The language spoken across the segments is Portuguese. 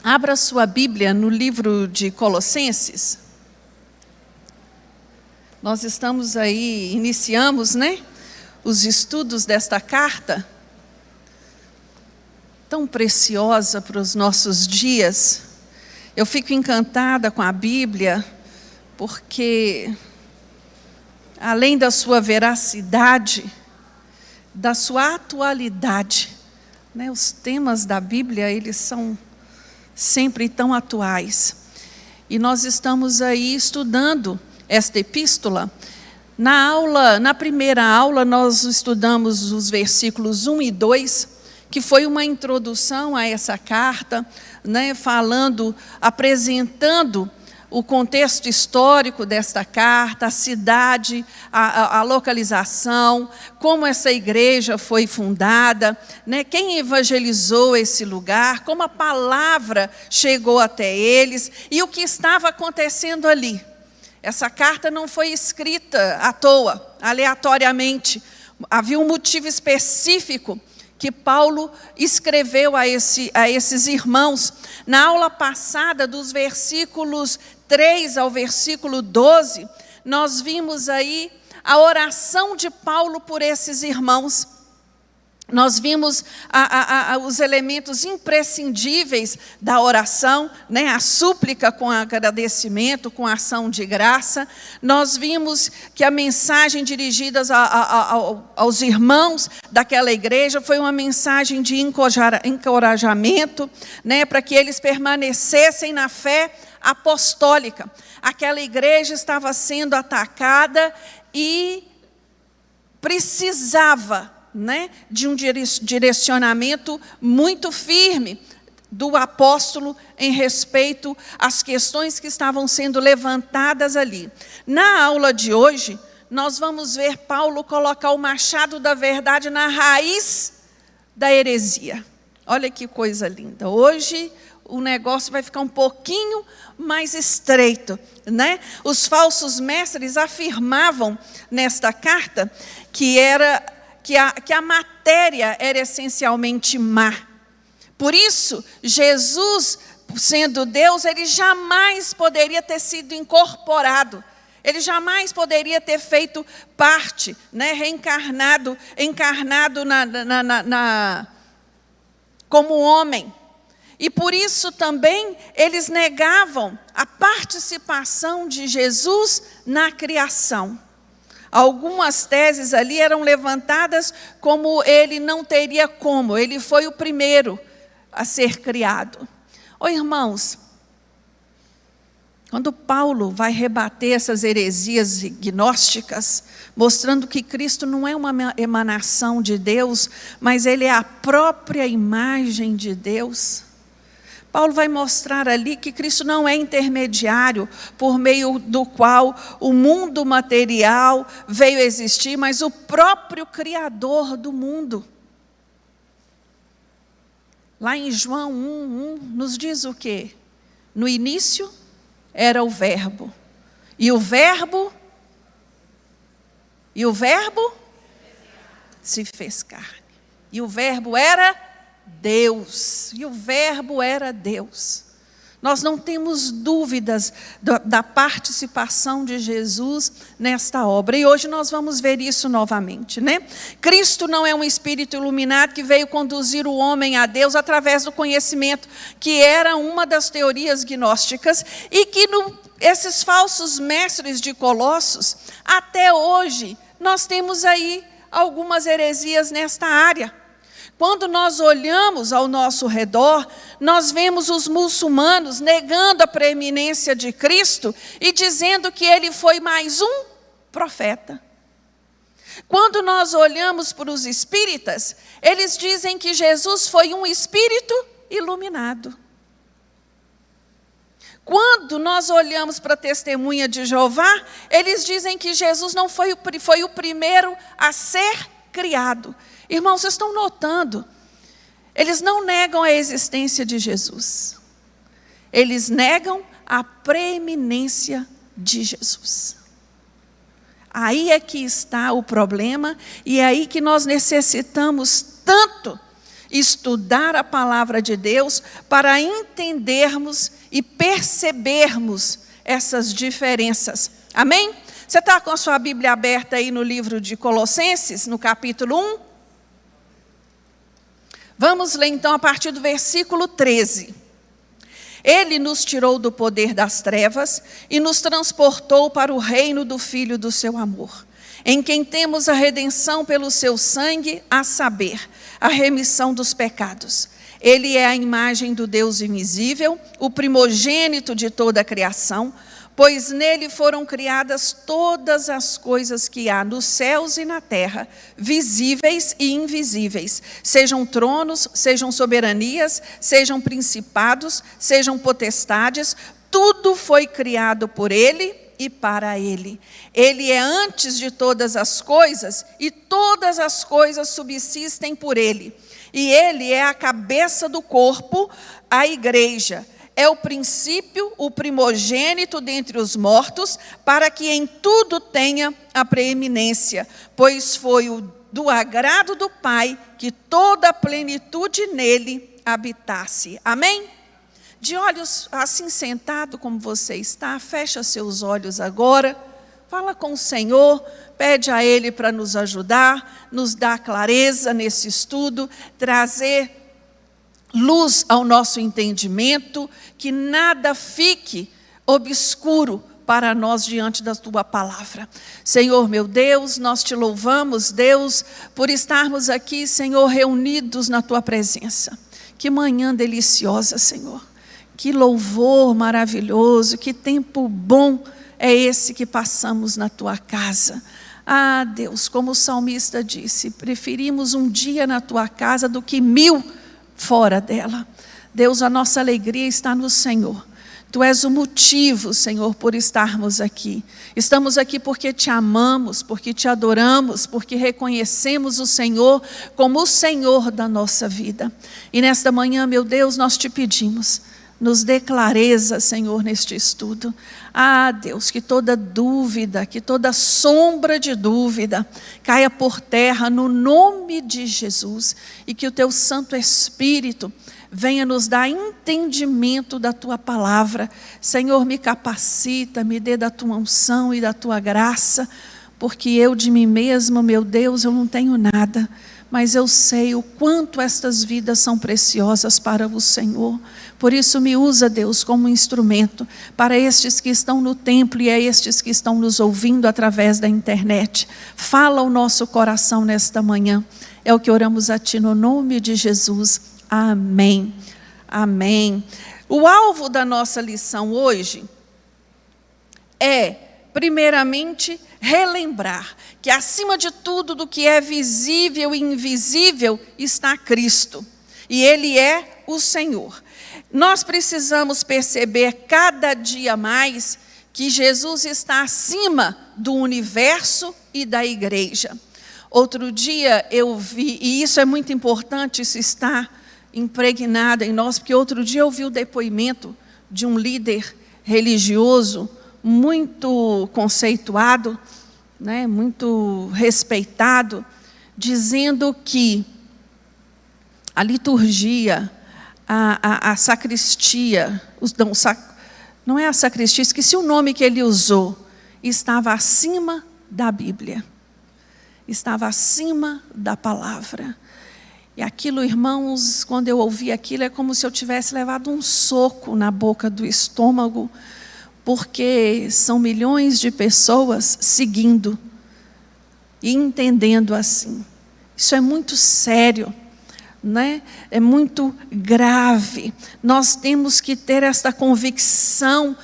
Abra sua Bíblia no livro de Colossenses. Nós estamos aí, iniciamos, os estudos desta carta, tão preciosa para os nossos dias. Eu fico encantada com a Bíblia, porque, além da sua veracidade, da sua atualidade, os temas da Bíblia, eles são sempre tão atuais. E nós estamos aí estudando esta epístola. Na primeira aula, nós estudamos os versículos 1 e 2, que foi uma introdução a essa carta, apresentando o contexto histórico desta carta, a cidade, a localização, como essa igreja foi fundada, quem evangelizou esse lugar, como a palavra chegou até eles e o que estava acontecendo ali. Essa carta não foi escrita à toa, aleatoriamente. Havia um motivo específico que Paulo escreveu a esses irmãos. Na aula passada, dos versículos 3 ao versículo 12, nós vimos aí a oração de Paulo por esses irmãos. Nós vimos os elementos imprescindíveis da oração, a súplica com agradecimento, com ação de graça. Nós vimos que a mensagem dirigida aos irmãos daquela igreja foi uma mensagem de encorajamento, para que eles permanecessem na fé apostólica. Aquela igreja estava sendo atacada e precisava de um direcionamento muito firme do apóstolo em respeito às questões que estavam sendo levantadas ali. Na aula de hoje, nós vamos ver Paulo colocar o machado da verdade na raiz da heresia. Olha que coisa linda. Hoje o negócio vai ficar um pouquinho mais estreito, Os falsos mestres afirmavam nesta carta que a matéria era essencialmente má. Por isso, Jesus, sendo Deus, ele jamais poderia ter sido incorporado. Ele jamais poderia ter feito parte, reencarnado, encarnado como homem. E por isso também eles negavam a participação de Jesus na criação. Algumas teses ali eram levantadas como ele não teria como, ele foi o primeiro a ser criado. Irmãos, quando Paulo vai rebater essas heresias gnósticas, mostrando que Cristo não é uma emanação de Deus, mas ele é a própria imagem de Deus, Paulo vai mostrar ali que Cristo não é intermediário por meio do qual o mundo material veio existir, mas o próprio Criador do mundo. Lá em João 1:1 nos diz o quê? No início era o Verbo. E o Verbo se fez carne. E o Verbo era Deus, e o Verbo era Deus. Nós não temos dúvidas da participação de Jesus nesta obra, e hoje nós vamos ver isso novamente, Cristo não é um espírito iluminado que veio conduzir o homem a Deus através do conhecimento, que era uma das teorias gnósticas, e que esses falsos mestres de Colossos, até hoje, nós temos aí algumas heresias nesta área. Quando nós olhamos ao nosso redor, nós vemos os muçulmanos negando a preeminência de Cristo e dizendo que ele foi mais um profeta. Quando nós olhamos para os espíritas, eles dizem que Jesus foi um espírito iluminado. Quando nós olhamos para a testemunha de Jeová, eles dizem que Jesus não foi o primeiro a ser criado. Irmãos, vocês estão notando? Eles não negam a existência de Jesus. Eles negam a preeminência de Jesus. Aí é que está o problema, e é aí que nós necessitamos tanto estudar a palavra de Deus para entendermos e percebermos essas diferenças. Amém? Você está com a sua Bíblia aberta aí no livro de Colossenses, no capítulo 1? Vamos ler então a partir do versículo 13. Ele nos tirou do poder das trevas e nos transportou para o reino do Filho do seu amor, em quem temos a redenção pelo seu sangue, a saber, a remissão dos pecados. Ele é a imagem do Deus invisível, o primogênito de toda a criação, pois nele foram criadas todas as coisas que há nos céus e na terra, visíveis e invisíveis, sejam tronos, sejam soberanias, sejam principados, sejam potestades, tudo foi criado por ele e para ele. Ele é antes de todas as coisas e todas as coisas subsistem por ele. E ele é a cabeça do corpo, a igreja. É o princípio, o primogênito dentre os mortos, para que em tudo tenha a preeminência, pois foi do agrado do Pai que toda a plenitude nele habitasse. Amém? De olhos assim sentado como você está, fecha seus olhos agora, fala com o Senhor, pede a Ele para nos ajudar, nos dar clareza nesse estudo, trazer luz ao nosso entendimento, que nada fique obscuro para nós diante da Tua palavra. Senhor meu Deus, nós Te louvamos, Deus, por estarmos aqui, Senhor, reunidos na Tua presença. Que manhã deliciosa, Senhor. Que louvor maravilhoso, que tempo bom é esse que passamos na Tua casa. Ah, Deus, como o salmista disse, preferimos um dia na Tua casa do que 1000 fora dela. Deus, a nossa alegria está no Senhor. Tu és o motivo, Senhor, por estarmos aqui. Estamos aqui porque Te amamos, porque Te adoramos, porque reconhecemos o Senhor como o Senhor da nossa vida. E nesta manhã, meu Deus, nós Te pedimos, nos dê clareza, Senhor, neste estudo. Ah, Deus, que toda dúvida, que toda sombra de dúvida caia por terra no nome de Jesus e que o Teu Santo Espírito venha nos dar entendimento da Tua palavra. Senhor, me capacita, me dê da Tua unção e da Tua graça, porque eu de mim mesma, meu Deus, eu não tenho nada, mas eu sei o quanto estas vidas são preciosas para o Senhor. Por isso me usa, Deus, como instrumento para estes que estão no templo e a estes que estão nos ouvindo através da internet. Fala o nosso coração nesta manhã. É o que oramos a Ti no nome de Jesus. Amém. Amém. O alvo da nossa lição hoje é, primeiramente, relembrar que acima de tudo do que é visível e invisível está Cristo. E Ele é o Senhor. Nós precisamos perceber cada dia mais que Jesus está acima do universo e da igreja. Outro dia eu vi, e isso é muito importante, isso está impregnado em nós, porque outro dia eu vi o depoimento de um líder religioso muito conceituado, né, muito respeitado, dizendo que a liturgia, a sacristia, não é a sacristia, esqueci o nome que ele usou, estava acima da Bíblia, estava acima da palavra. E aquilo, irmãos, quando eu ouvi aquilo, é como se eu tivesse levado um soco na boca do estômago, porque são milhões de pessoas seguindo e entendendo assim. Isso é muito sério, né? É muito grave. Nós temos que ter esta convicção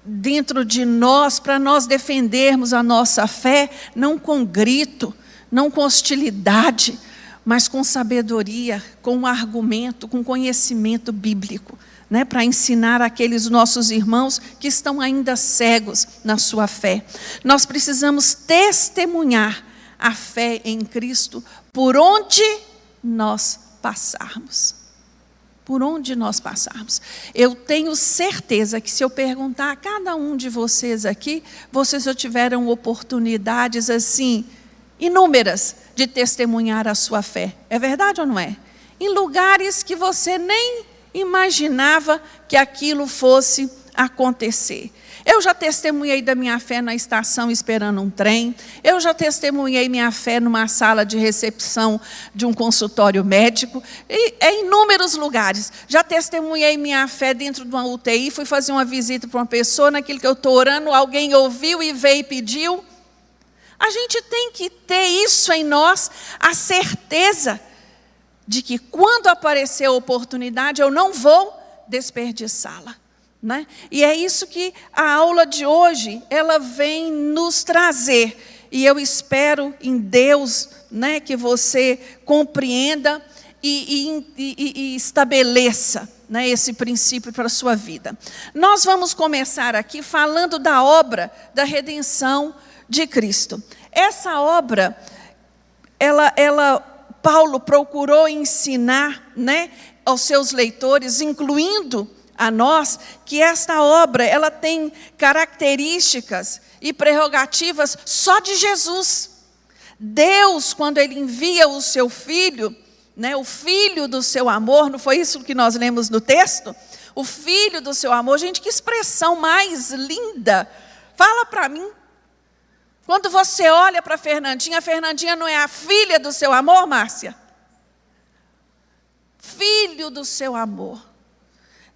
dentro de nós para nós defendermos a nossa fé, não com grito, não com hostilidade, mas com sabedoria, com argumento, com conhecimento bíblico, né, para ensinar aqueles nossos irmãos que estão ainda cegos na sua fé. Nós precisamos testemunhar a fé em Cristo por onde nós passarmos. Por onde nós passarmos. Eu tenho certeza que se eu perguntar a cada um de vocês aqui, vocês já tiveram oportunidades assim, inúmeras, de testemunhar a sua fé. É verdade ou não é? em lugares que você nem imaginava que aquilo fosse acontecer. Eu já testemunhei da minha fé na estação esperando um trem. Eu já testemunhei minha fé numa sala de recepção de um consultório médico. Em inúmeros lugares. Já testemunhei minha fé dentro de uma UTI. Fui fazer uma visita para uma pessoa, naquilo que eu estou orando, alguém ouviu e veio e pediu. A gente tem que ter isso em nós, a certeza de que quando aparecer a oportunidade, eu não vou desperdiçá-la. Né? E é isso que a aula de hoje, ela vem nos trazer. E eu espero em Deus, né, que você compreenda e estabeleça, né, esse princípio para a sua vida. Nós vamos começar aqui falando da obra da redenção de Cristo. Essa obra, Paulo procurou ensinar, né, aos seus leitores, incluindo a nós, que esta obra ela tem características e prerrogativas só de Jesus. Deus, quando Ele envia o seu Filho, né, o Filho do seu amor, não foi isso que nós lemos no texto? O Filho do seu amor, gente, que expressão mais linda! Fala para mim. Quando você olha para a Fernandinha não é a filha do seu amor, Márcia? Filho do seu amor.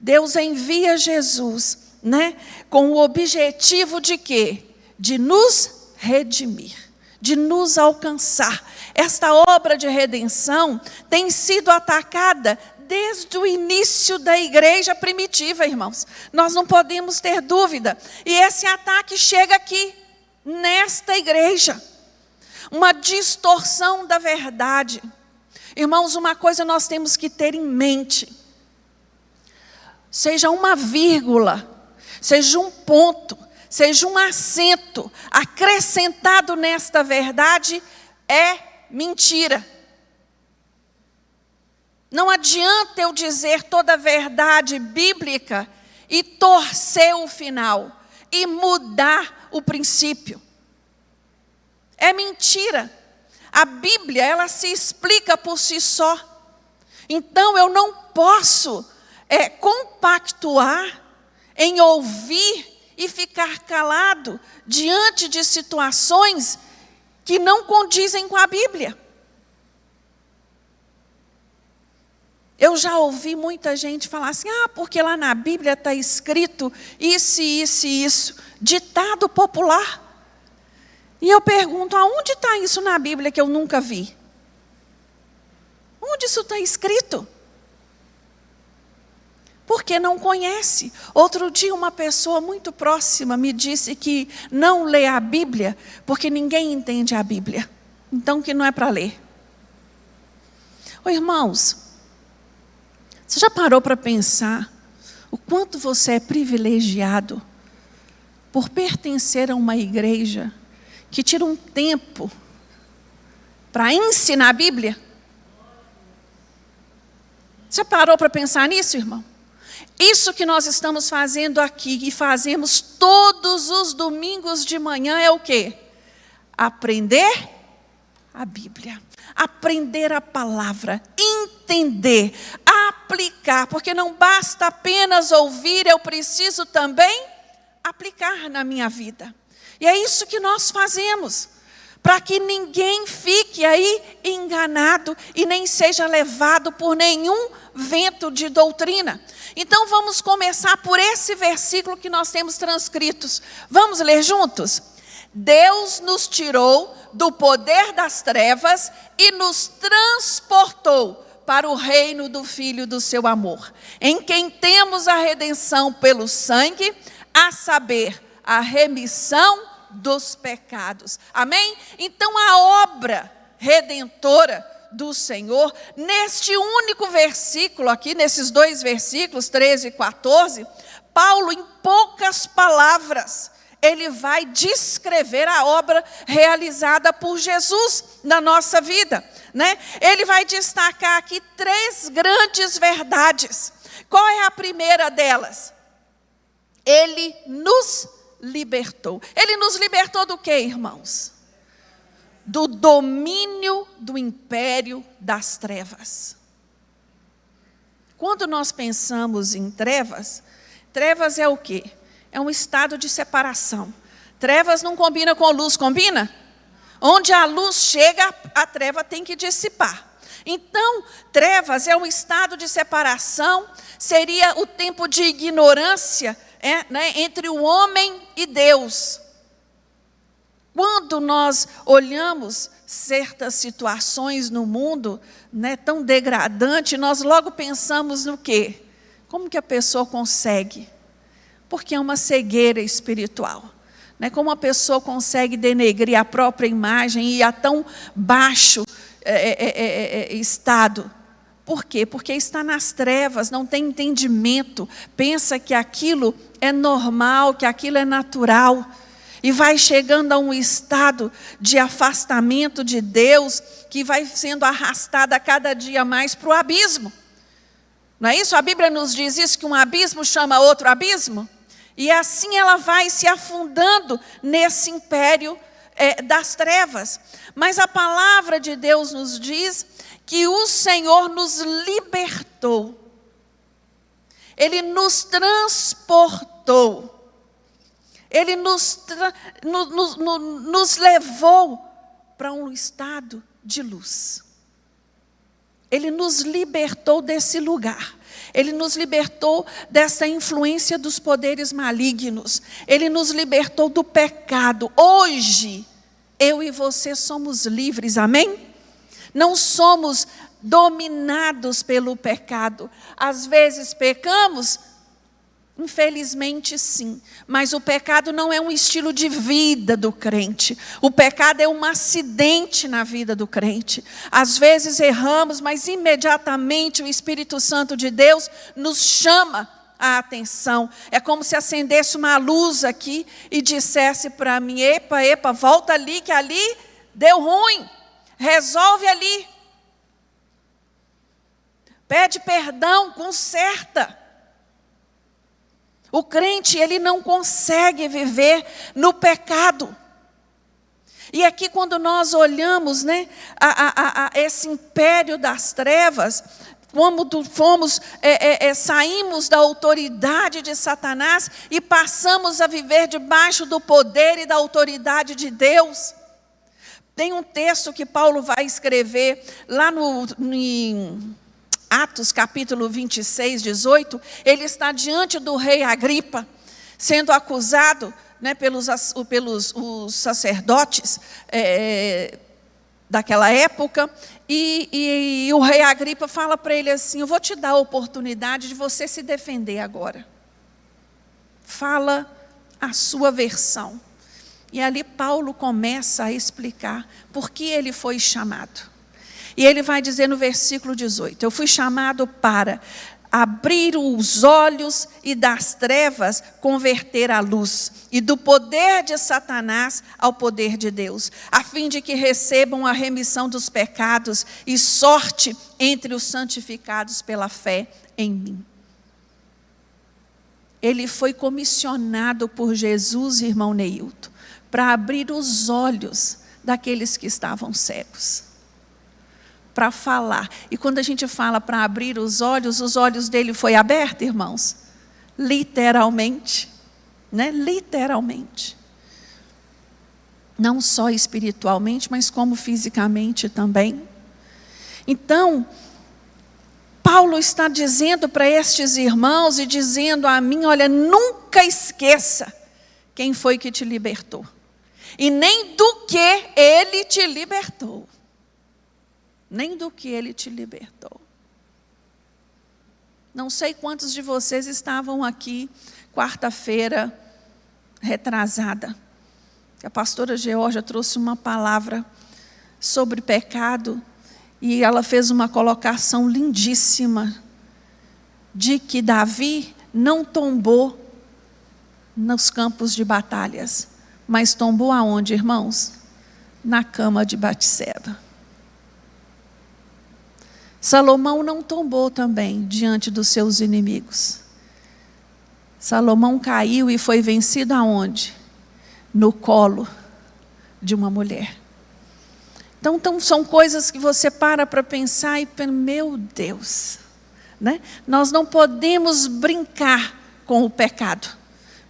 Deus envia Jesus, né, com o objetivo de quê? De nos redimir, de nos alcançar. Esta obra de redenção tem sido atacada desde o início da igreja primitiva, irmãos. Nós não podemos ter dúvida. E esse ataque chega aqui, nesta igreja. Uma distorção da verdade. Irmãos, uma coisa nós temos que ter em mente. Seja uma vírgula, seja um ponto, seja um acento acrescentado nesta verdade, é mentira. Não adianta eu dizer toda a verdade bíblica e torcer o final e mudar o princípio. É mentira. A Bíblia, ela se explica por si só. Então eu não posso compactuar em ouvir e ficar calado diante de situações que não condizem com a Bíblia. Eu já ouvi muita gente falar assim, porque lá na Bíblia está escrito isso, isso e isso, ditado popular. E eu pergunto, aonde está isso na Bíblia que eu nunca vi? Onde isso está escrito? Porque não conhece. Outro dia uma pessoa muito próxima me disse que não lê a Bíblia porque ninguém entende a Bíblia. Então que não é para ler. Irmãos, você já parou para pensar o quanto você é privilegiado por pertencer a uma igreja que tira um tempo para ensinar a Bíblia? Você parou para pensar nisso, irmão? Isso que nós estamos fazendo aqui e fazemos todos os domingos de manhã é o quê? Aprender a Bíblia, aprender a palavra, entender, aplicar, porque não basta apenas ouvir, eu preciso também aplicar na minha vida. E é isso que nós fazemos, para que ninguém fique aí enganado e nem seja levado por nenhum vento de doutrina. Então vamos começar por esse versículo que nós temos transcritos. Vamos ler juntos? Deus nos tirou do poder das trevas e nos transportou para o reino do Filho do seu amor, em quem temos a redenção pelo sangue, a saber, a remissão dos pecados. Amém? Então a obra redentora do Senhor, neste único versículo aqui, nesses dois versículos, 13 e 14, Paulo, em poucas palavras, ele vai descrever a obra realizada por Jesus na nossa vida, né? Ele vai destacar aqui 3 grandes verdades. Qual é a primeira delas? Ele nos libertou. Ele nos libertou do quê, irmãos? Do domínio do império das trevas. Quando nós pensamos em trevas, trevas é o quê? É um estado de separação. Trevas não combina com luz, combina? Onde a luz chega, a treva tem que dissipar. Então, trevas é um estado de separação, seria o tempo de ignorância entre o homem e Deus. Quando nós olhamos certas situações no mundo, tão degradante, nós logo pensamos no quê? Como que a pessoa consegue? Porque é uma cegueira espiritual. Como a pessoa consegue denegrir a própria imagem e ir a tão baixo estado? Por quê? Porque está nas trevas, não tem entendimento, pensa que aquilo é normal, que aquilo é natural, e vai chegando a um estado de afastamento de Deus, que vai sendo arrastada cada dia mais para o abismo. Não é isso? A Bíblia nos diz isso, que um abismo chama outro abismo, e assim ela vai se afundando nesse império das trevas. Mas a palavra de Deus nos diz que o Senhor nos libertou. Ele nos transportou. Ele nos levou para um estado de luz. Ele nos libertou desse lugar. Ele nos libertou dessa influência dos poderes malignos. Ele nos libertou do pecado. Hoje, eu e você somos livres, amém? Não somos dominados pelo pecado. Às vezes pecamos, infelizmente sim, mas o pecado não é um estilo de vida do crente. O pecado é um acidente na vida do crente. Às vezes erramos, mas imediatamente o Espírito Santo de Deus nos chama a atenção. É como se acendesse uma luz aqui e dissesse para mim: epa, volta ali, que ali deu ruim, resolve ali. Pede perdão, conserta. O crente, ele não consegue viver no pecado. E aqui quando nós olhamos a esse império das trevas, como saímos da autoridade de Satanás e passamos a viver debaixo do poder e da autoridade de Deus. Tem um texto que Paulo vai escrever lá em Atos capítulo 26, 18, ele está diante do rei Agripa, sendo acusado pelos os sacerdotes daquela época, e o rei Agripa fala para ele assim: eu vou te dar a oportunidade de você se defender agora. Fala a sua versão. E ali Paulo começa a explicar por que ele foi chamado. E ele vai dizer no versículo 18: eu fui chamado para abrir os olhos e das trevas converter à luz, e do poder de Satanás ao poder de Deus, a fim de que recebam a remissão dos pecados e sorte entre os santificados pela fé em mim. Ele foi comissionado por Jesus, irmão Neilton, para abrir os olhos daqueles que estavam cegos. Para falar. E quando a gente fala para abrir os olhos dele foi aberto, irmãos? Literalmente. Literalmente. Não só espiritualmente, mas como fisicamente também. Então, Paulo está dizendo para estes irmãos e dizendo a mim: olha, nunca esqueça quem foi que te libertou. E nem do que ele te libertou. Nem do que ele te libertou. Não sei quantos de vocês estavam aqui quarta-feira retrasada. A pastora Georgia trouxe uma palavra sobre pecado e ela fez uma colocação lindíssima de que Davi não tombou nos campos de batalhas, mas tombou aonde, irmãos? Na cama de Batseba. Salomão não tombou também diante dos seus inimigos. Salomão caiu e foi vencido aonde? No colo de uma mulher. Então são coisas que você para pensar e pensa: meu Deus, né? Nós não podemos brincar com o pecado,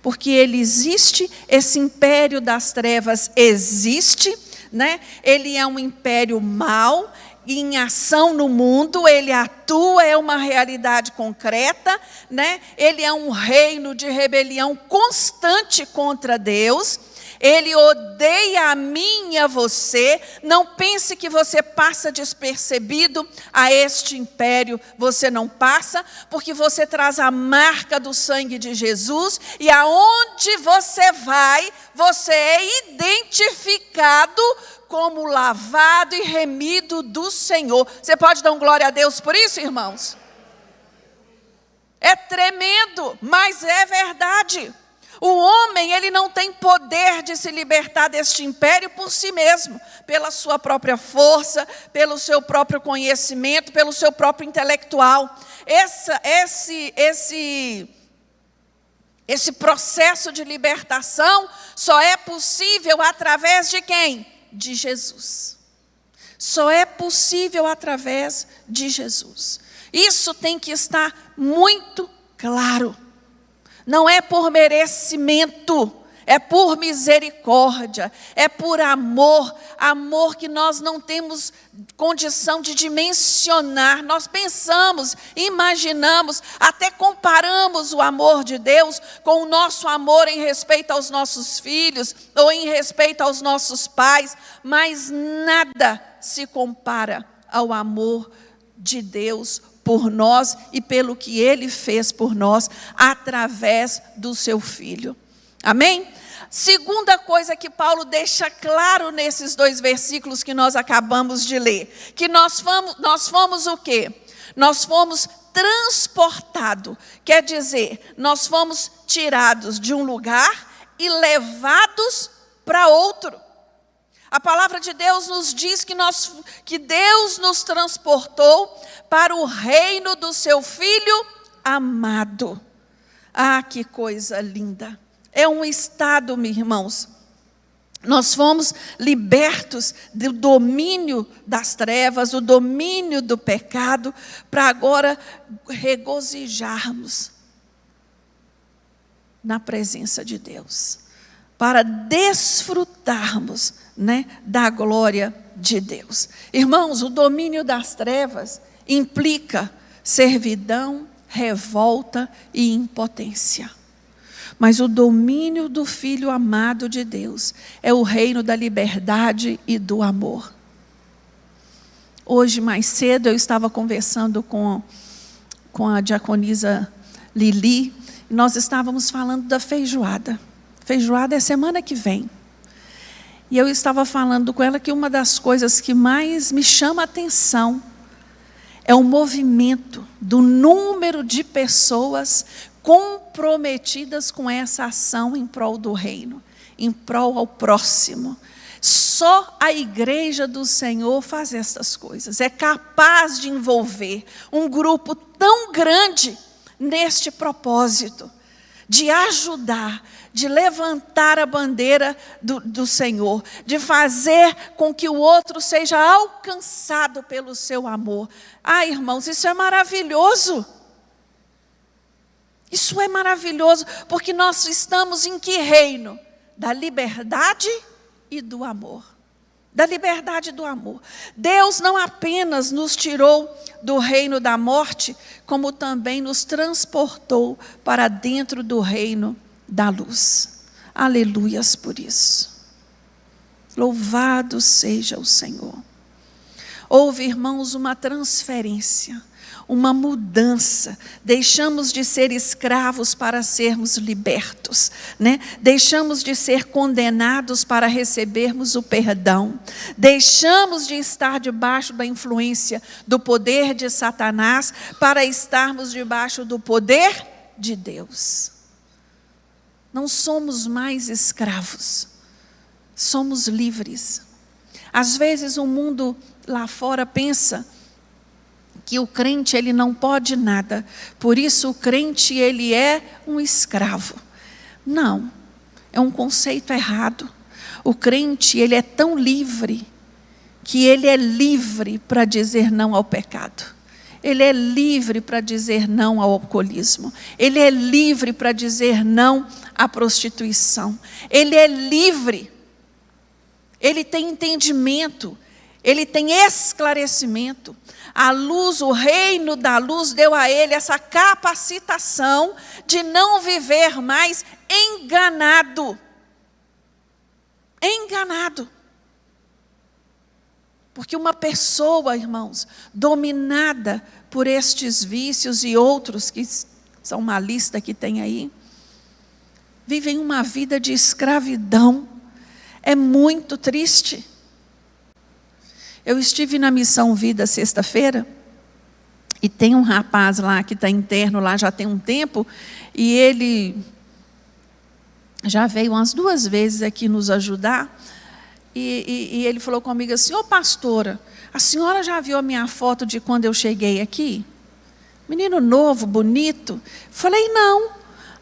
porque ele existe, esse império das trevas existe, né? Ele é um império mau, em ação no mundo, ele atua, é uma realidade concreta, né? Ele é um reino de rebelião constante contra Deus. Ele odeia a mim e a você. Não pense que você passa despercebido a este império. Você não passa, porque você traz a marca do sangue de Jesus. E aonde você vai, você é identificado como lavado e remido do Senhor. Você pode dar um glória a Deus por isso, irmãos? É tremendo, mas é verdade. O homem, ele não tem poder de se libertar deste império por si mesmo, pela sua própria força, pelo seu próprio conhecimento, pelo seu próprio intelectual. Esse processo de libertação só é possível através de quem? De Jesus. Só é possível através de Jesus. Isso tem que estar muito claro. Não é por merecimento, é por misericórdia, é por amor, amor que nós não temos condição de dimensionar. Nós pensamos, imaginamos, até comparamos o amor de Deus com o nosso amor em respeito aos nossos filhos, ou em respeito aos nossos pais, mas nada se compara ao amor de Deus por nós e pelo que Ele fez por nós através do seu Filho. Amém? Segunda coisa que Paulo deixa claro nesses 2 versículos que nós acabamos de ler, que nós fomos o quê? Nós fomos transportados, quer dizer, nós fomos tirados de um lugar e levados para outro. A palavra de Deus nos diz que Deus nos transportou para o reino do seu Filho amado. Ah, que coisa linda! É um estado, meus irmãos. Nós fomos libertos do domínio das trevas, do domínio do pecado, para agora regozijarmos na presença de Deus, para desfrutarmos, né, da glória de Deus. Irmãos, o domínio das trevas implica servidão, revolta e impotência. Mas o domínio do Filho amado de Deus é o reino da liberdade e do amor. Hoje, mais cedo, eu estava conversando com a diaconisa Lili, e nós estávamos falando da feijoada. Feijoada é semana que vem. E eu estava falando com ela que uma das coisas que mais me chama a atenção é o movimento do número de pessoas comprometidas com essa ação em prol do reino, em prol ao próximo. Só a igreja do Senhor faz essas coisas, é capaz de envolver um grupo tão grande neste propósito, de ajudar, de levantar a bandeira do Senhor, de fazer com que o outro seja alcançado pelo seu amor. Ah, irmãos, isso é maravilhoso. Isso é maravilhoso, porque nós estamos em que reino? Da liberdade e do amor. Da liberdade e do amor. Deus não apenas nos tirou do reino da morte, como também nos transportou para dentro do reino da luz. Aleluias por isso. Louvado seja o Senhor. Houve, irmãos, uma transferência, uma mudança. Deixamos de ser escravos para sermos libertos, né? Deixamos de ser condenados para recebermos o perdão. Deixamos de estar debaixo da influência do poder de Satanás para estarmos debaixo do poder de Deus. Não somos mais escravos, somos livres. Às vezes o mundo lá fora pensa que o crente ele não pode nada, por isso o crente ele é um escravo. Não, é um conceito errado. O crente ele é tão livre, que ele é livre para dizer não ao pecado. ele é livre para dizer não ao alcoolismo, ele é livre para dizer não à prostituição, ele é livre, ele tem entendimento, ele tem esclarecimento. A luz, o reino da luz deu a ele essa capacitação de não viver mais enganado. Enganado. Porque uma pessoa, irmãos, dominada por estes vícios e outros, que são uma lista que tem aí, vivem uma vida de escravidão. É muito triste. Eu estive na Missão Vida sexta-feira, e tem um rapaz lá que está interno lá já tem um tempo, e ele já veio umas 2 vezes aqui nos ajudar, e ele falou comigo assim: ô pastora, a senhora já viu a minha foto de quando eu cheguei aqui? Menino novo, bonito. Falei, não.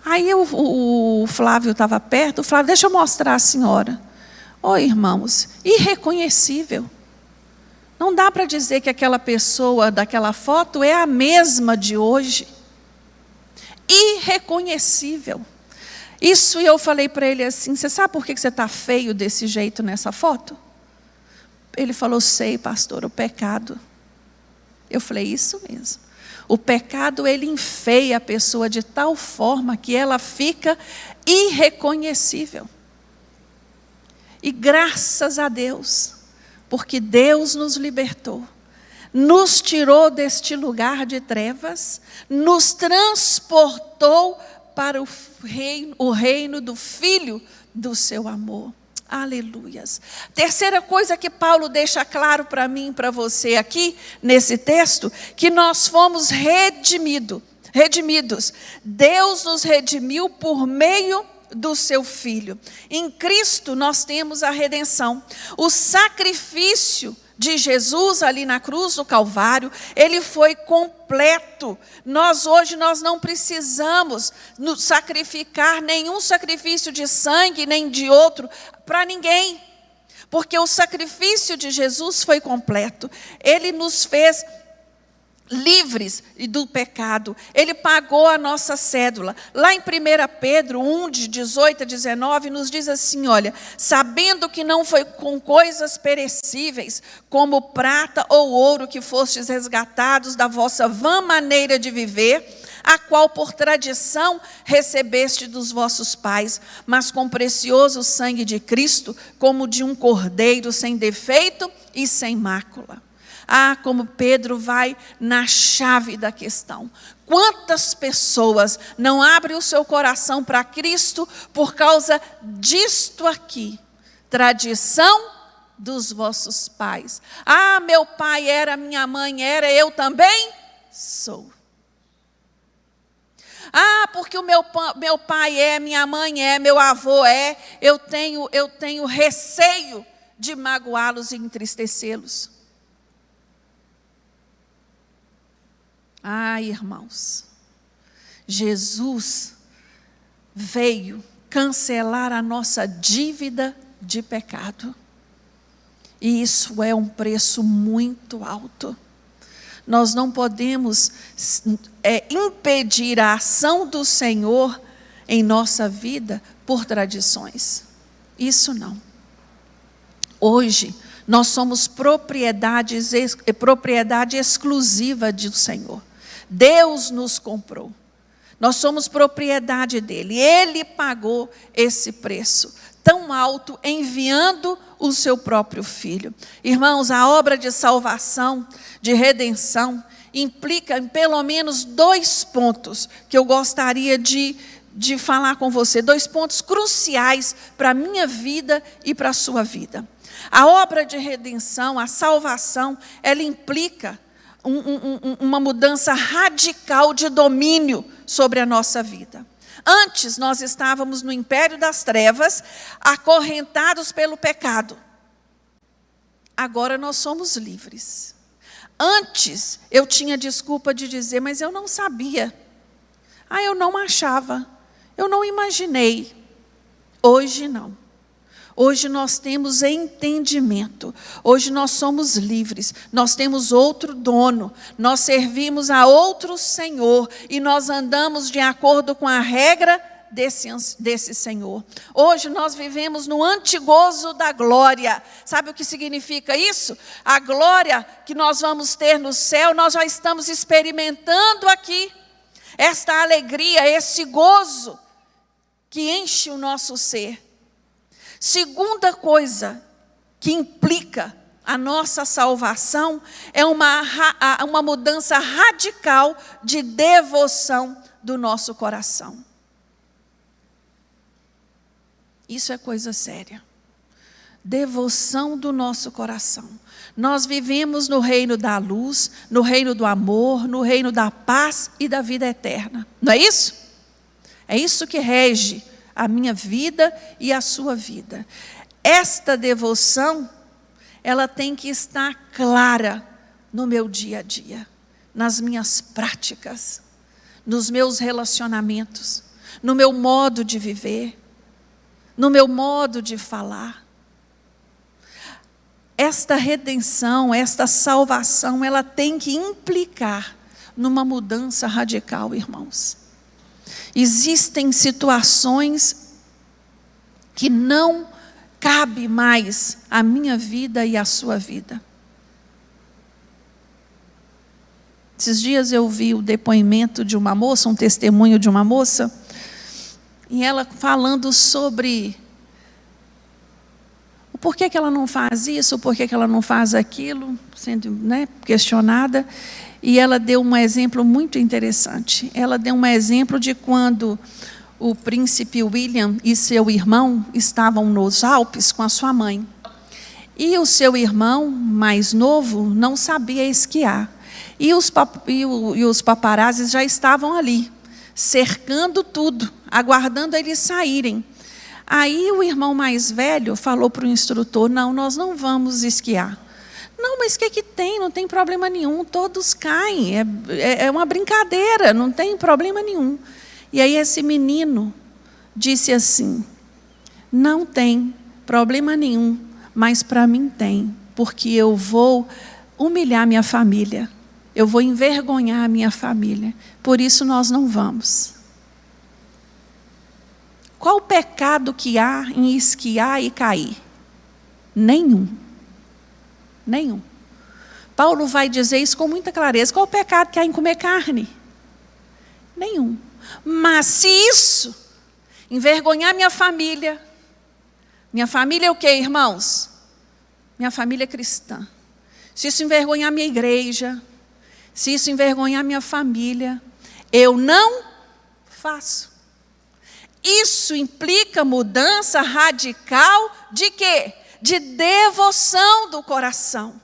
Aí o Flávio estava perto, o Flávio, deixa eu mostrar a senhora. Ô irmãos, irreconhecível. Não dá para dizer que aquela pessoa daquela foto é a mesma de hoje. Irreconhecível. Isso, e eu falei para ele assim: você sabe por que você está feio desse jeito nessa foto? Ele falou: sei, pastor, o pecado. Eu falei: isso mesmo. O pecado, ele enfeia a pessoa de tal forma que ela fica irreconhecível. E graças a Deus, porque Deus nos libertou, nos tirou deste lugar de trevas, nos transportou para o reino do Filho do seu amor. Aleluias. Terceira coisa que Paulo deixa claro para mim e para você aqui, nesse texto, que nós fomos redimidos. Deus nos redimiu por meio do seu Filho. Em Cristo nós temos a redenção. O sacrifício de Jesus ali na cruz do Calvário, ele foi completo. Hoje nós não precisamos nos sacrificar nenhum sacrifício de sangue, nem de outro, para ninguém. Porque o sacrifício de Jesus foi completo. Ele nos fez livres do pecado. Ele pagou a nossa cédula. Lá em 1 Pedro 1, de 18 a 19, nos diz assim: olha, sabendo que não foi com coisas perecíveis, como prata ou ouro, que fostes resgatados da vossa vã maneira de viver, a qual por tradição recebeste dos vossos pais, mas com precioso sangue de Cristo, como de um cordeiro sem defeito e sem mácula. Ah, como Pedro vai na chave da questão. Quantas pessoas não abrem o seu coração para Cristo por causa disto aqui? Tradição dos vossos pais. Ah, meu pai era, minha mãe era, eu também sou. Ah, porque o meu pai é, minha mãe é, meu avô é, eu tenho receio de magoá-los e entristecê-los. Ah, irmãos, Jesus veio cancelar a nossa dívida de pecado. E isso é um preço muito alto. Nós não podemos impedir a ação do Senhor em nossa vida por tradições. Isso não. Hoje, nós somos propriedade exclusiva do Senhor. Deus nos comprou. Nós somos propriedade dele. Ele pagou esse preço tão alto, enviando o seu próprio Filho. Irmãos, a obra de salvação, de redenção, implica em pelo menos 2 pontos que eu gostaria de falar com você. 2 pontos cruciais para a minha vida e para a sua vida. A obra de redenção, a salvação, ela implica uma mudança radical de domínio sobre a nossa vida. Antes, nós estávamos no império das trevas, acorrentados pelo pecado. Agora nós somos livres. Antes, eu tinha desculpa de dizer, mas eu não sabia. Eu não achava. Eu não imaginei. Hoje não. Hoje nós temos entendimento, hoje nós somos livres, nós temos outro dono, nós servimos a outro Senhor e nós andamos de acordo com a regra desse Senhor. Hoje nós vivemos no antigozo da glória. Sabe o que significa isso? A glória que nós vamos ter no céu, nós já estamos experimentando aqui. Esta alegria, esse gozo que enche o nosso ser. Segunda coisa que implica a nossa salvação é uma mudança radical de devoção do nosso coração. Isso é coisa séria. Devoção do nosso coração. Nós vivemos no reino da luz, no reino do amor, no reino da paz e da vida eterna. Não é isso? É isso que rege a minha vida e a sua vida. Esta devoção, ela tem que estar clara no meu dia a dia, nas minhas práticas, nos meus relacionamentos, no meu modo de viver, no meu modo de falar. Esta redenção, esta salvação, ela tem que implicar numa mudança radical, irmãos. Existem situações que não cabe mais à minha vida e à sua vida. Esses dias eu vi o depoimento de uma moça, um testemunho de uma moça, e ela falando sobre o porquê que ela não faz isso, o porquê que ela não faz aquilo, sendo questionada. E ela deu um exemplo muito interessante. Ela deu um exemplo de quando o príncipe William e seu irmão estavam nos Alpes com a sua mãe. E o seu irmão, mais novo, não sabia esquiar. E os paparazzis já estavam ali, cercando tudo, aguardando eles saírem. Aí o irmão mais velho falou para o instrutor: não, nós não vamos esquiar. Não, mas o que tem? Não tem problema nenhum, todos caem, é uma brincadeira, não tem problema nenhum. E aí esse menino disse assim: não tem problema nenhum, mas para mim tem, porque eu vou humilhar minha família, eu vou envergonhar a minha família, por isso nós não vamos. Qual o pecado que há em esquiar e cair? Nenhum. Nenhum. Paulo vai dizer isso com muita clareza. Qual o pecado que há em comer carne? Nenhum. Mas se isso envergonhar minha família é o quê, irmãos? Minha família é cristã. Se isso envergonhar minha igreja, se isso envergonhar minha família, eu não faço. Isso implica mudança radical de quê? De devoção do coração.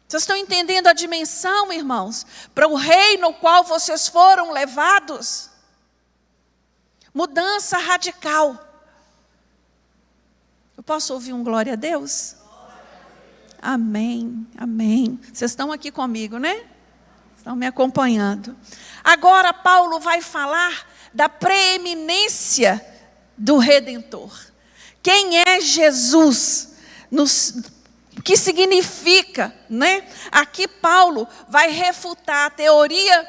Vocês estão entendendo a dimensão, irmãos? Para o reino ao qual vocês foram levados? Mudança radical. Eu posso ouvir um glória a Deus? Amém, amém. Vocês estão aqui comigo, né? Estão me acompanhando. Agora Paulo vai falar da preeminência do Redentor. Quem é Jesus? O que significa, né? Aqui Paulo vai refutar a teoria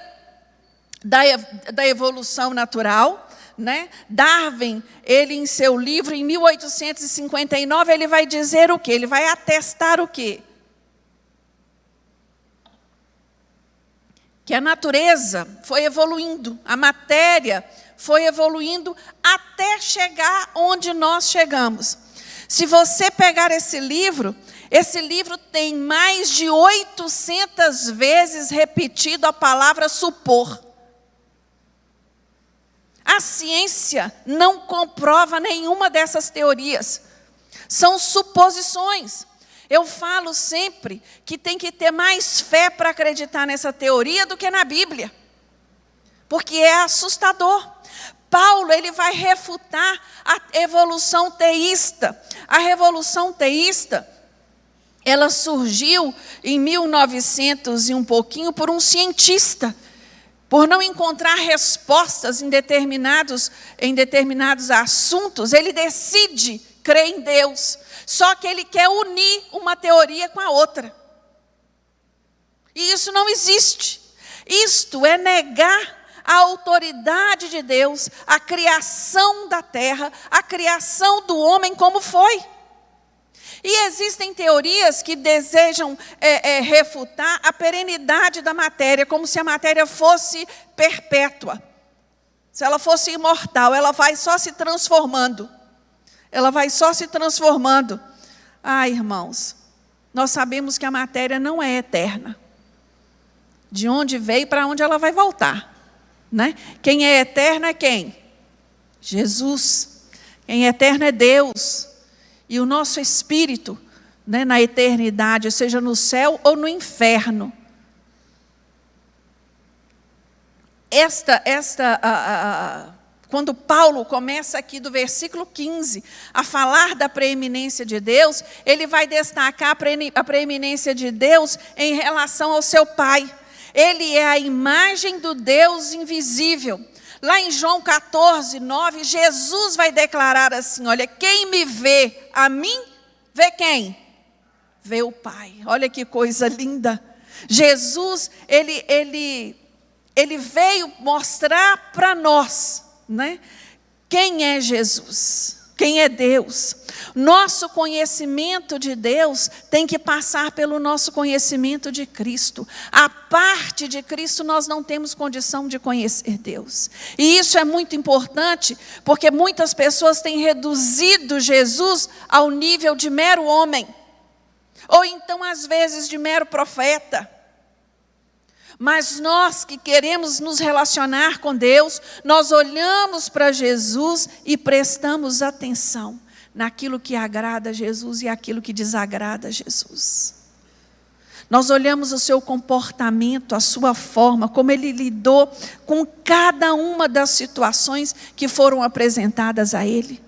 da evolução natural, né? Darwin, ele em seu livro, em 1859, ele vai dizer o quê? Ele vai atestar o quê? Que a natureza foi evoluindo, a matéria foi evoluindo até chegar onde nós chegamos. Se você pegar esse livro tem mais de 800 vezes repetido a palavra supor. A ciência não comprova nenhuma dessas teorias. São suposições. Eu falo sempre que tem que ter mais fé para acreditar nessa teoria do que na Bíblia. Porque é assustador. Paulo, ele vai refutar a evolução teísta. A revolução teísta, ela surgiu em 1900 e um pouquinho por um cientista por não encontrar respostas em determinados assuntos, ele decide crer em Deus. Só que ele quer unir uma teoria com a outra. E isso não existe. Isto é negar a autoridade de Deus, a criação da terra, a criação do homem como foi. E existem teorias que desejam refutar a perenidade da matéria, como se a matéria fosse perpétua. Se ela fosse imortal, ela vai só se transformando. Ela vai só se transformando. Ah, irmãos, nós sabemos que a matéria não é eterna. De onde veio, para onde ela vai voltar, né? Quem é eterno é quem? Jesus. Quem é eterno é Deus. E o nosso espírito, né, na eternidade, seja no céu ou no inferno. Quando Paulo começa aqui do versículo 15 a falar da preeminência de Deus, ele vai destacar a preeminência de Deus em relação ao seu Pai. Ele é a imagem do Deus invisível. Lá em João 14, 9, Jesus vai declarar assim, olha, quem me vê a mim, vê quem? Vê o Pai. Olha que coisa linda. Jesus, ele veio mostrar para nós, né? Quem é Jesus? Quem é Deus? Nosso conhecimento de Deus tem que passar pelo nosso conhecimento de Cristo. A parte de Cristo nós não temos condição de conhecer Deus. E isso é muito importante, porque muitas pessoas têm reduzido Jesus ao nível de mero homem. Ou então, às vezes, de mero profeta. Mas nós que queremos nos relacionar com Deus, nós olhamos para Jesus e prestamos atenção naquilo que agrada a Jesus e aquilo que desagrada a Jesus. Nós olhamos o seu comportamento, a sua forma, como ele lidou com cada uma das situações que foram apresentadas a ele.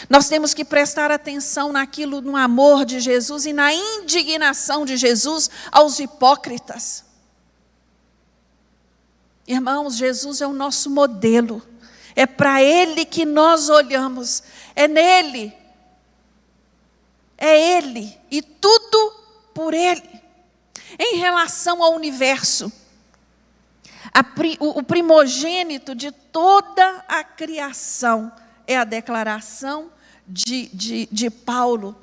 Nós temos que prestar atenção naquilo, no amor de Jesus e na indignação de Jesus aos hipócritas. Irmãos, Jesus é o nosso modelo. É para Ele que nós olhamos. É nele. É Ele. E tudo por Ele. Em relação ao universo, o primogênito de toda a criação é a declaração de Paulo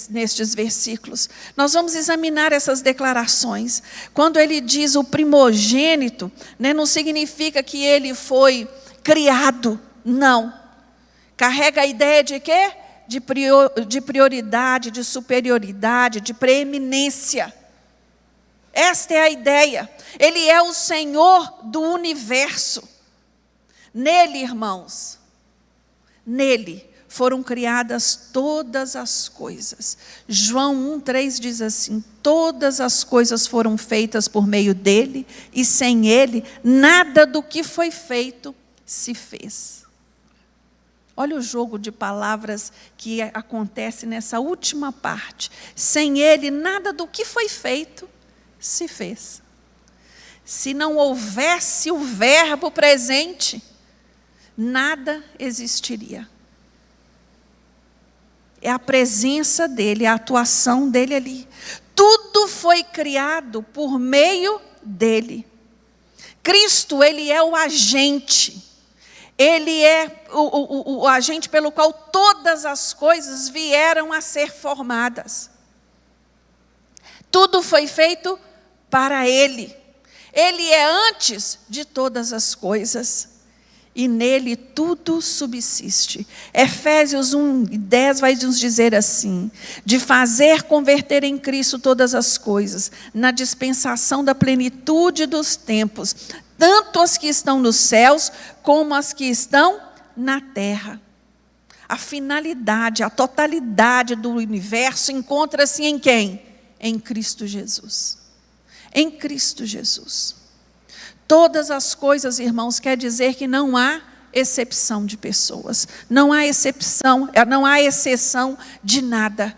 nestes versículos. Nós vamos examinar essas declarações. Quando ele diz o primogênito, né, não significa que ele foi criado, não. Carrega a ideia de quê? De prioridade, de superioridade, de preeminência. Esta é a ideia. Ele é o Senhor do universo. Nele, irmãos, nele foram criadas todas as coisas. João 1,3 diz assim, todas as coisas foram feitas por meio dele, e sem ele, nada do que foi feito se fez. Olha o jogo de palavras que acontece nessa última parte. Sem ele, nada do que foi feito se fez. Se não houvesse o verbo presente, nada existiria. É a presença dele, a atuação dele ali. Tudo foi criado por meio dele. Cristo, ele é o agente. Ele é o agente pelo qual todas as coisas vieram a ser formadas. Tudo foi feito para ele. Ele é antes de todas as coisas. E nele tudo subsiste. Efésios 1:10 vai nos dizer assim, de fazer converter em Cristo todas as coisas, na dispensação da plenitude dos tempos, tanto as que estão nos céus, como as que estão na terra. A finalidade, a totalidade do universo encontra-se em quem? Em Cristo Jesus. Em Cristo Jesus. Todas as coisas, irmãos, quer dizer que não há exceção de pessoas. Não há exceção de nada.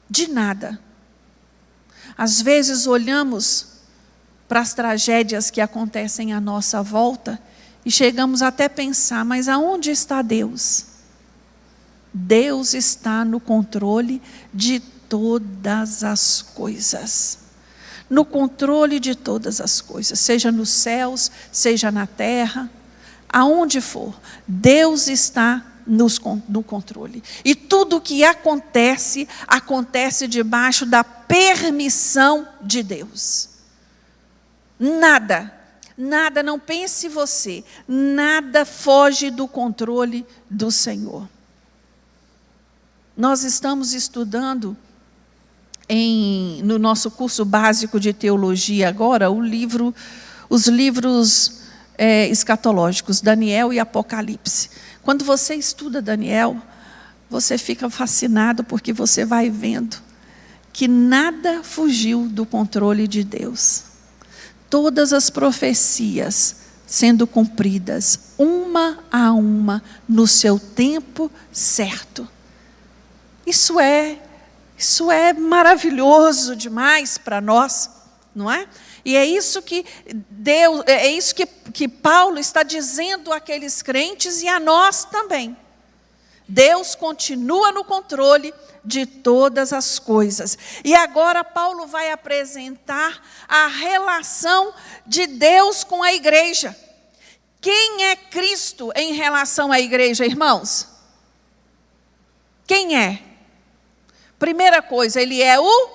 De nada. Às vezes olhamos para as tragédias que acontecem à nossa volta e chegamos até a pensar, mas aonde está Deus? Deus está no controle de todas as coisas. No controle de todas as coisas, seja nos céus, seja na terra, aonde for, Deus está no controle. E tudo o que acontece, acontece debaixo da permissão de Deus. Nada, não pense você, nada foge do controle do Senhor. Nós estamos estudando no nosso curso básico de teologia agora, os livros escatológicos, Daniel e Apocalipse. Quando você estuda Daniel, você fica fascinado porque você vai vendo que nada fugiu do controle de Deus. Todas as profecias sendo cumpridas, uma a uma, no seu tempo certo. Isso é maravilhoso demais para nós, não é? E é isso que que Paulo está dizendo àqueles crentes e a nós também. Deus continua no controle de todas as coisas. E agora Paulo vai apresentar a relação de Deus com a igreja. Quem é Cristo em relação à igreja, irmãos? Quem é? Primeira coisa, ele é o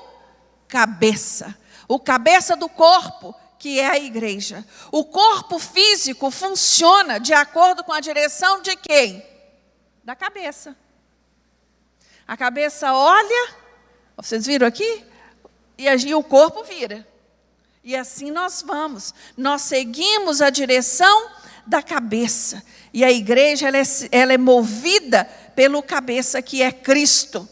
cabeça do corpo, que é a igreja. O corpo físico funciona de acordo com a direção de quem? Da cabeça. A cabeça olha, vocês viram aqui? E o corpo vira. E assim nós vamos. Nós seguimos a direção da cabeça. E a igreja ela é movida pelo cabeça, que é Cristo.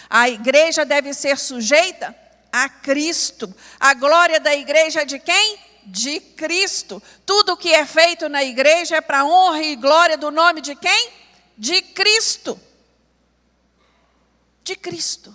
A igreja deve ser sujeita a Cristo. A glória da igreja é de quem? De Cristo. Tudo que é feito na igreja é para a honra e glória do nome de quem? De Cristo. De Cristo.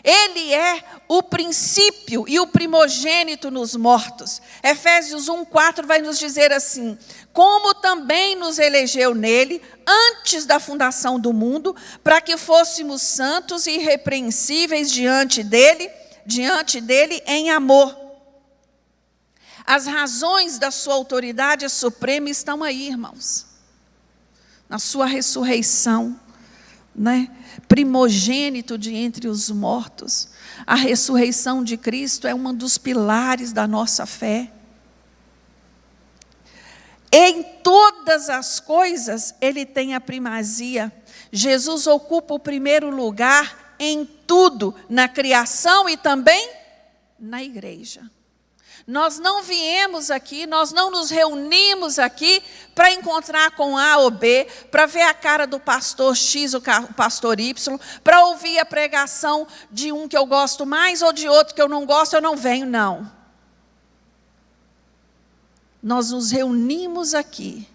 Ele é o princípio e o primogênito nos mortos. Efésios 1:4 vai nos dizer assim: como também nos elegeu nele, antes da fundação do mundo, para que fôssemos santos e irrepreensíveis diante dele em amor. As razões da sua autoridade suprema estão aí, irmãos. Na sua ressurreição, né? Primogênito de entre os mortos. A ressurreição de Cristo é um dos pilares da nossa fé. Em todas as coisas, ele tem a primazia. Jesus ocupa o primeiro lugar em tudo, na criação e também na igreja. Nós não viemos aqui, nós não nos reunimos aqui para encontrar com A ou B, para ver a cara do pastor X ou pastor Y, para ouvir a pregação de um que eu gosto mais ou de outro que eu não gosto, eu não venho, não. Nós nos reunimos aqui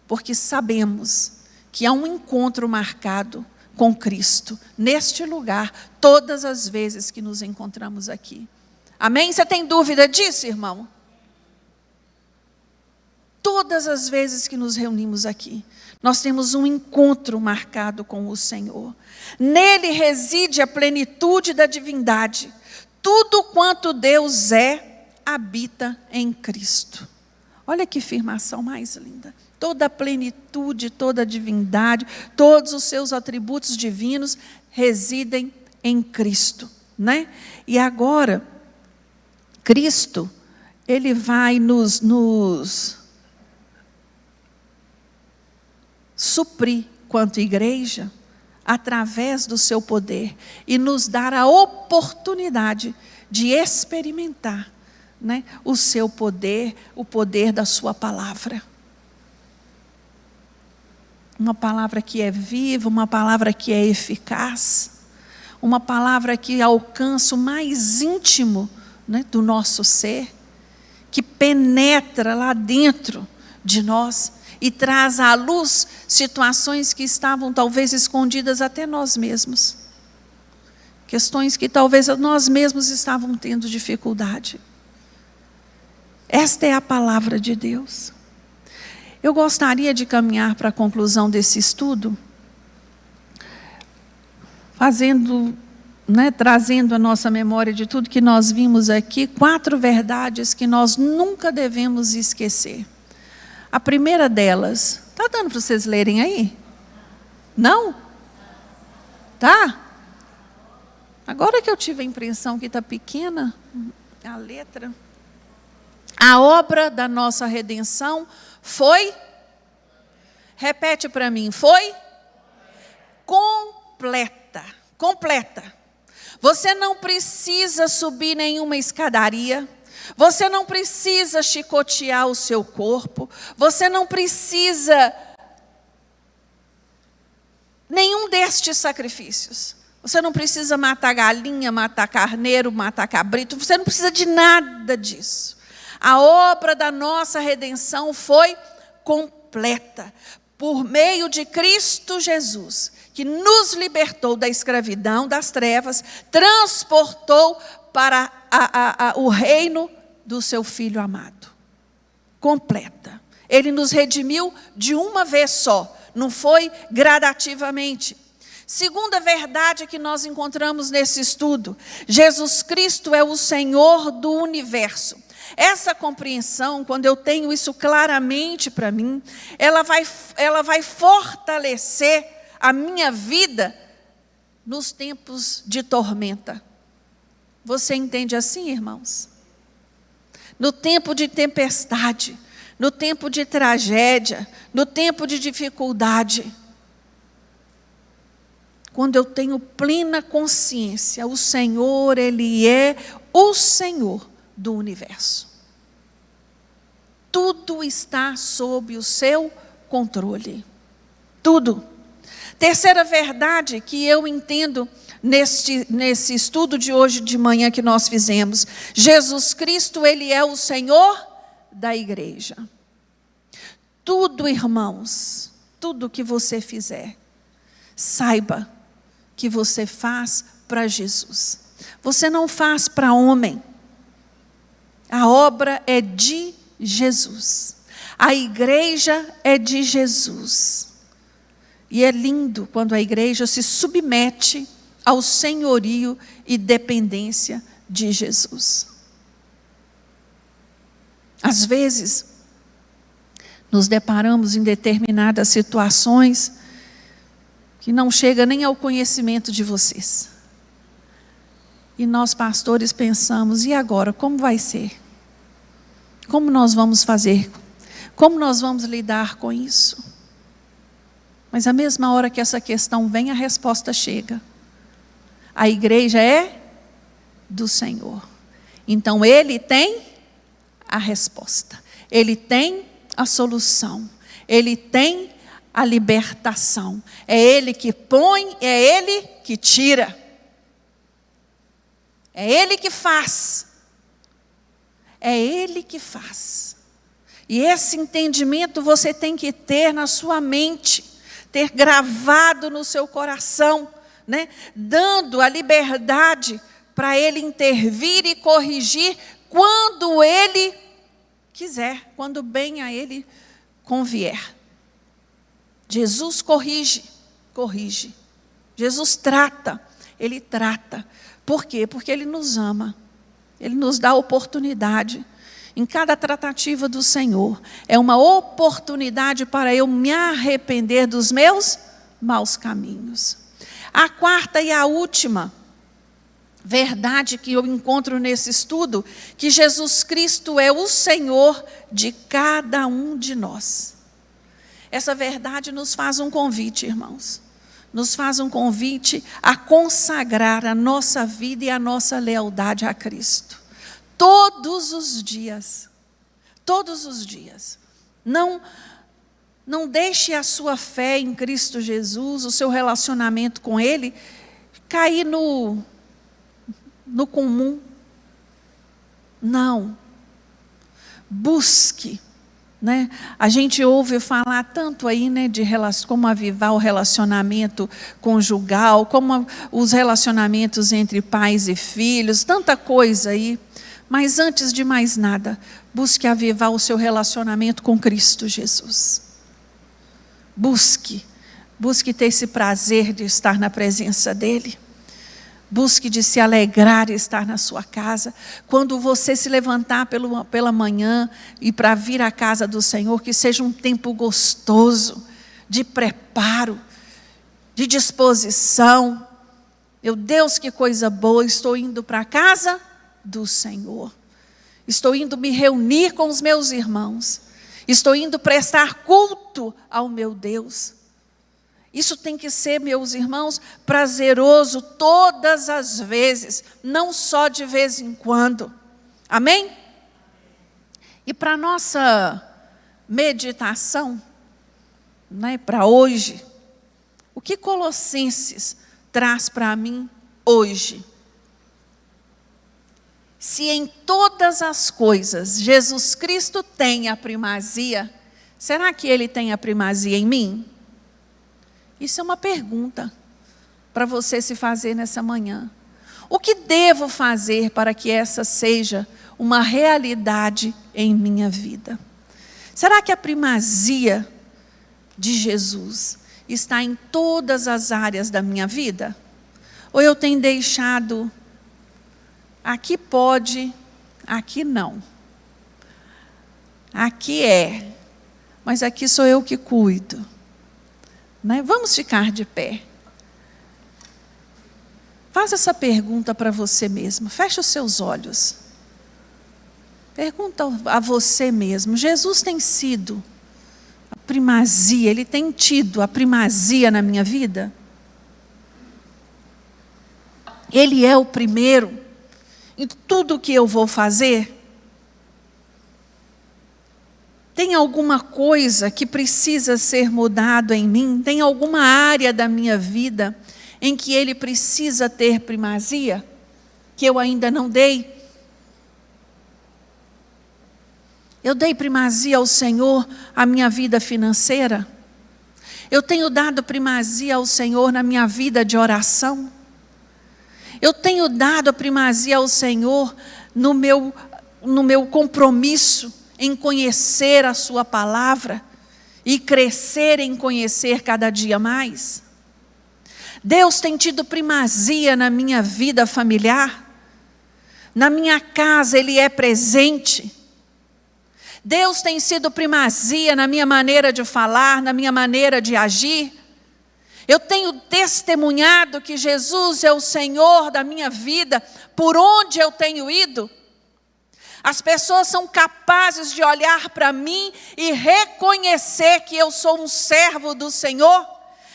porque sabemos que há um encontro marcado com Cristo, neste lugar, todas as vezes que nos encontramos aqui. Amém? Você tem dúvida disso, irmão? Todas as vezes que nos reunimos aqui, nós temos um encontro marcado com o Senhor. Nele reside a plenitude da divindade. Tudo quanto Deus é, habita em Cristo. Olha que afirmação mais linda. Toda a plenitude, toda a divindade, todos os seus atributos divinos residem em Cristo, né? E agora, Cristo, ele vai nos suprir quanto igreja, através do seu poder, e nos dar a oportunidade de experimentar, né, o seu poder, o poder da sua palavra. Uma palavra que é viva, uma palavra que é eficaz, uma palavra que alcança o mais íntimo, né, do nosso ser, que penetra lá dentro de nós e traz à luz situações que estavam talvez escondidas até nós mesmos. Questões que talvez nós mesmos estávamos tendo dificuldade. Esta é a palavra de Deus. Eu gostaria de caminhar para a conclusão desse estudo, trazendo à nossa memória de tudo que nós vimos aqui, 4 verdades que nós nunca devemos esquecer. A primeira delas, está dando para vocês lerem aí? Não? Tá? Agora que eu tive a impressão que está pequena a letra. A obra da nossa redenção foi, repete para mim, foi completa. Completa. Você não precisa subir nenhuma escadaria, você não precisa chicotear o seu corpo, você não precisa nenhum destes sacrifícios. Você não precisa matar galinha, matar carneiro, matar cabrito, você não precisa de nada disso. A obra da nossa redenção foi completa, por meio de Cristo Jesus, que nos libertou da escravidão, das trevas, transportou para o reino do seu Filho amado. Completa. Ele nos redimiu de uma vez só, não foi gradativamente. Segunda verdade que nós encontramos nesse estudo: Jesus Cristo é o Senhor do universo. Essa compreensão, quando eu tenho isso claramente para mim, ela vai fortalecer a minha vida nos tempos de tormenta. Você entende assim, irmãos? No tempo de tempestade, no tempo de tragédia, no tempo de dificuldade. Quando eu tenho plena consciência, o Senhor, Ele é o Senhor do universo. Tudo está sob o seu controle. Tudo. Terceira verdade que eu entendo nesse estudo de hoje de manhã que nós fizemos: Jesus Cristo, Ele é o Senhor da igreja. Tudo, irmãos, tudo que você fizer, saiba que você faz para Jesus. Você não faz para homem. A obra é de Jesus. A igreja é de Jesus. E é lindo quando a igreja se submete ao senhorio e dependência de Jesus. Às vezes, nos deparamos em determinadas situações que não chega nem ao conhecimento de vocês. E nós, pastores, pensamos: e agora, como vai ser? Como nós vamos fazer? Como nós vamos lidar com isso? Mas a mesma hora que essa questão vem, a resposta chega. A igreja é do Senhor. Então Ele tem a resposta. Ele tem a solução. Ele tem a libertação. É Ele que põe, é Ele que tira. É Ele que faz. É Ele que faz. E esse entendimento você tem que ter na sua mente, ter gravado no seu coração, né? Dando a liberdade para Ele intervir e corrigir quando Ele quiser, quando bem a Ele convier. Jesus corrige. Jesus trata, Ele trata. Por quê? Porque Ele nos ama. Ele nos dá oportunidade. Em cada tratativa do Senhor, é uma oportunidade para eu me arrepender dos meus maus caminhos. A quarta e a última verdade que eu encontro nesse estudo: que Jesus Cristo é o Senhor de cada um de nós. Essa verdade nos faz um convite, irmãos. Nos faz um convite a consagrar a nossa vida e a nossa lealdade a Cristo. Todos os dias. Todos os dias. Não deixe a sua fé em Cristo Jesus, o seu relacionamento com Ele, cair no comum. Não. Busque. Né? A gente ouve falar tanto aí, né, de como avivar o relacionamento conjugal, como os relacionamentos entre pais e filhos, tanta coisa aí. Mas antes de mais nada, Busque avivar o seu relacionamento com Cristo Jesus. Busque ter esse prazer de estar na presença dEle. Busque de se alegrar e estar na sua casa. Quando você se levantar pela manhã e para vir à casa do Senhor, que seja um tempo gostoso, de preparo, de disposição. Meu Deus, que coisa boa, estou indo para a casa do Senhor. Estou indo me reunir com os meus irmãos. Estou indo prestar culto ao meu Deus. Isso tem que ser, meus irmãos, prazeroso todas as vezes, não só de vez em quando. Amém? E para a nossa meditação, para hoje, o que Colossenses traz para mim hoje? Se em todas as coisas Jesus Cristo tem a primazia, será que Ele tem a primazia em mim? Isso é uma pergunta para você se fazer nessa manhã. O que devo fazer para que essa seja uma realidade em minha vida? Será que a primazia de Jesus está em todas as áreas da minha vida? Ou eu tenho deixado, aqui pode, aqui não. Aqui é, mas aqui sou eu que cuido. Vamos ficar de pé. Faz essa pergunta para você mesmo. Feche os seus olhos. Pergunta a você mesmo. Jesus tem sido a primazia, Ele tem tido a primazia na minha vida? Ele é o primeiro em tudo que eu vou fazer? Tem alguma coisa que precisa ser mudado em mim? Tem alguma área da minha vida em que Ele precisa ter primazia? Que eu ainda não dei? Eu dei primazia ao Senhor à minha vida financeira? Eu tenho dado primazia ao Senhor na minha vida de oração? Eu tenho dado a primazia ao Senhor no meu compromisso em conhecer a sua palavra e crescer em conhecer cada dia mais? Deus tem tido primazia na minha vida familiar? Na minha casa Ele é presente? Deus tem sido primazia na minha maneira de falar, na minha maneira de agir? Eu tenho testemunhado que Jesus é o Senhor da minha vida, por onde eu tenho ido? As pessoas são capazes de olhar para mim e reconhecer que eu sou um servo do Senhor?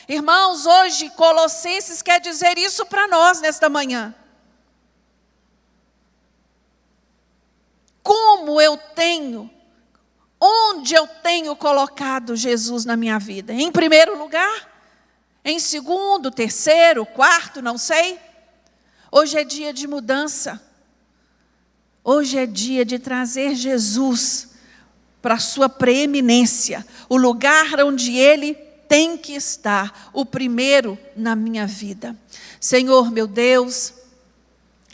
Irmãos, hoje Colossenses quer dizer isso para nós nesta manhã. Como eu tenho, onde eu tenho colocado Jesus na minha vida? Em primeiro lugar? Em segundo, terceiro, quarto, não sei? Hoje é dia de mudança. Hoje é dia de trazer Jesus para a sua preeminência, o lugar onde Ele tem que estar, o primeiro na minha vida. Senhor, meu Deus,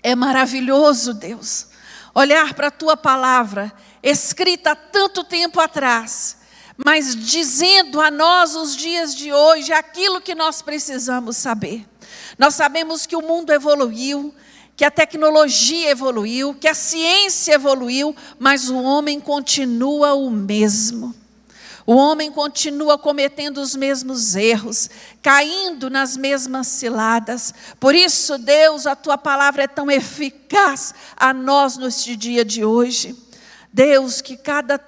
é maravilhoso, Deus, olhar para a Tua palavra, escrita há tanto tempo atrás, mas dizendo a nós os dias de hoje aquilo que nós precisamos saber. Nós sabemos que o mundo evoluiu, que a tecnologia evoluiu, que a ciência evoluiu, mas o homem continua o mesmo. O homem continua cometendo os mesmos erros, caindo nas mesmas ciladas. Por isso, Deus, a Tua palavra é tão eficaz a nós neste dia de hoje. Deus, que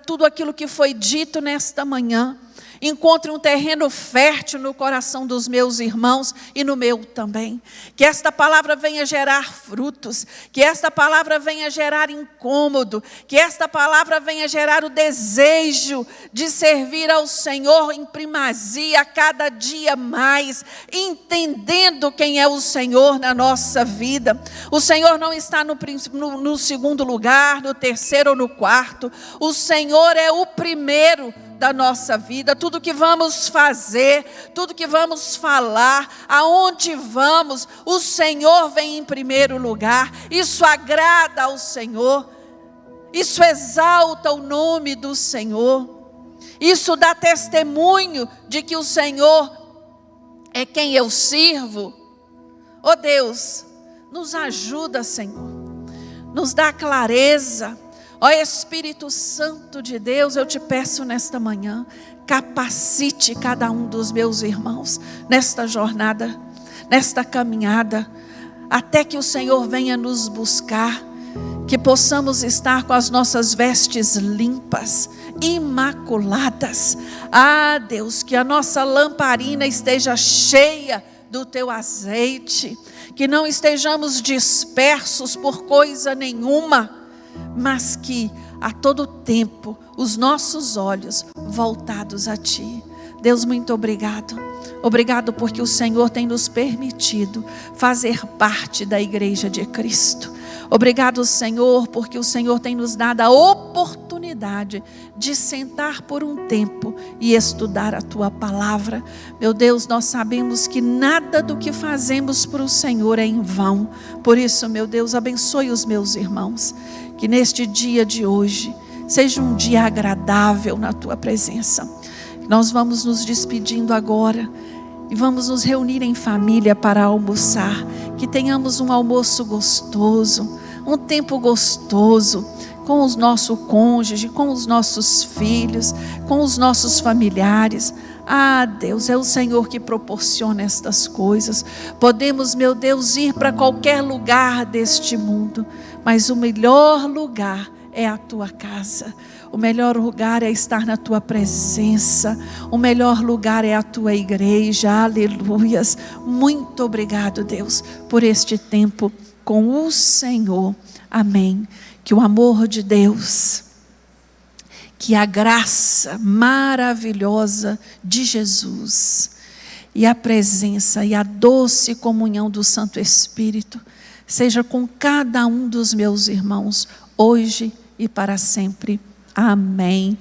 tudo aquilo que foi dito nesta manhã encontre um terreno fértil no coração dos meus irmãos e no meu também. Que esta palavra venha gerar frutos, que esta palavra venha gerar incômodo, que esta palavra venha gerar o desejo de servir ao Senhor em primazia cada dia mais, entendendo quem é o Senhor na nossa vida. O Senhor não está no segundo lugar, no terceiro ou no quarto. O Senhor é o primeiro da nossa vida. Tudo que vamos fazer, tudo que vamos falar, aonde vamos, o Senhor vem em primeiro lugar. Isso agrada ao Senhor. Isso exalta o nome do Senhor. Isso dá testemunho de que o Senhor é quem eu sirvo. Oh Deus, nos ajuda, Senhor. Nos dá clareza. Ó Espírito Santo de Deus, eu te peço nesta manhã, capacite cada um dos meus irmãos nesta jornada, nesta caminhada, até que o Senhor venha nos buscar, que possamos estar com as nossas vestes limpas, imaculadas. Ah, Deus, que a nossa lamparina esteja cheia do teu azeite, que não estejamos dispersos por coisa nenhuma, mas que a todo tempo os nossos olhos voltados a Ti. Deus, muito obrigado. Obrigado porque o Senhor tem nos permitido fazer parte da igreja de Cristo. Obrigado, Senhor, porque o Senhor tem nos dado a oportunidade de sentar por um tempo e estudar a Tua palavra. Meu Deus, nós sabemos que nada do que fazemos para o Senhor é em vão. Por isso, meu Deus, abençoe os meus irmãos. Que neste dia de hoje seja um dia agradável na Tua presença. Nós vamos nos despedindo agora e vamos nos reunir em família para almoçar. Que tenhamos um almoço gostoso, um tempo gostoso com o nosso cônjuge, com os nossos filhos, com os nossos familiares. Ah, Deus, é o Senhor que proporciona estas coisas. Podemos, meu Deus, ir para qualquer lugar deste mundo, mas o melhor lugar é a Tua casa. O melhor lugar é estar na Tua presença. O melhor lugar é a Tua igreja. Aleluias. Muito obrigado, Deus, por este tempo com o Senhor. Amém. Que o amor de Deus, que a graça maravilhosa de Jesus e a presença e a doce comunhão do Santo Espírito seja com cada um dos meus irmãos, hoje e para sempre. Amém.